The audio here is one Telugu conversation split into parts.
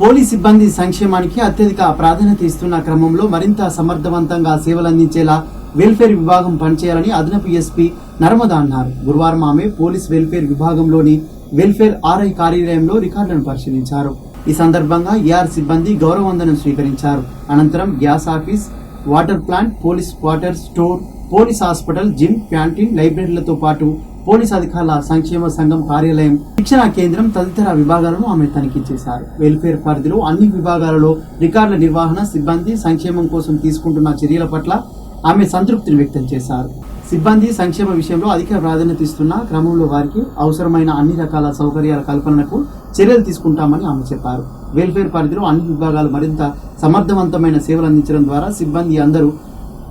పోలీస్ సిబ్బంది సంక్షేమానికి అత్యధిక ప్రాధాన్యత ఇస్తున్న క్రమంలో మరింత సమర్థవంతంగా సేవలందించేలా వెల్ఫేర్ విభాగం పనిచేయాలని అదనపు ఎస్పీ నర్మదా అన్నారు. గురువారం ఆమె పోలీస్ వెల్ఫేర్ విభాగంలోని వెల్ఫేర్ ఆర్ఐ కార్యాలయంలో రికార్డులను పరిశీలించారు. ఈ సందర్భంగా ఏఆర్ సిబ్బంది గౌరవవందనం స్వీకరించారు. అనంతరం gas office, water plant, police quarter, store, police hospital, gym, canteen, లైబ్రరీలతో పాటు పోలీస్ అధికారుల సంక్షేమ సంఘం కార్యాలయం, శిక్షణా కేంద్రం తదితర విభాగాలను ఆమె తనిఖీ చేశారు. వెల్ఫేర్ పరిధిలో అన్ని విభాగాలలో రికార్డుల నిర్వహణ, సిబ్బంది సంక్షేమం కోసం తీసుకుంటున్న చర్యల పట్ల ఆమె సంతృప్తిని వ్యక్తం చేశారు. సిబ్బంది సంక్షేమ విషయంలో అధిక ప్రాధాన్యత ఇస్తున్న క్రమంలో వారికి అవసరమైన అన్ని రకాల సౌకర్యాల కల్పనకు చర్యలు తీసుకుంటామని ఆమె చెప్పారు. వెల్ఫేర్ పరిధిలో అన్ని విభాగాలు మరింత సమర్థవంతమైన సేవలు అందించడం ద్వారా సిబ్బంది అందరూ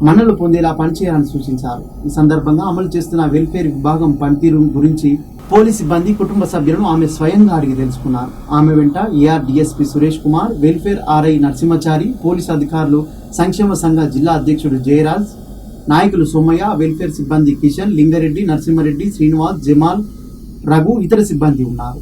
మన్నలు పొందేలా పనిచేయాలని సూచించారు. ఈ సందర్భంగా అమలు చేస్తున్న వెల్ఫేర్ విభాగం పనితీరు గురించి పోలీస్ సిబ్బంది కుటుంబ సభ్యులను ఆమె స్వయంగా అడిగి తెలుసుకున్నారు. ఆమె వెంట AR DSP Suresh Kumar, welfare RI Narasimhachari, police అధికారులు, సంక్షేమ సంఘ జిల్లా అధ్యక్షుడు జయరాజ్, నాయకులు సోమయ్య, వెల్ఫేర్ సిబ్బంది కిషన్, లింగారెడ్డి, నరసింహారెడ్డి, శ్రీనివాస్, జమాల్, రఘు, ఇతర సిబ్బంది ఉన్నారు.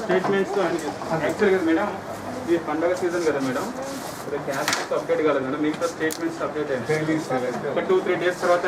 స్టేట్మెంట్స్ యాక్చువల్గా మేడం ఇది పండగ సీజన్ కదా మేడం, క్యాష్ అప్డేట్ కాలేదు మేడం, మిగతా స్టేట్మెంట్స్ అప్డేట్ అయ్యాయి. ఒక 2-3 డేస్ తర్వాత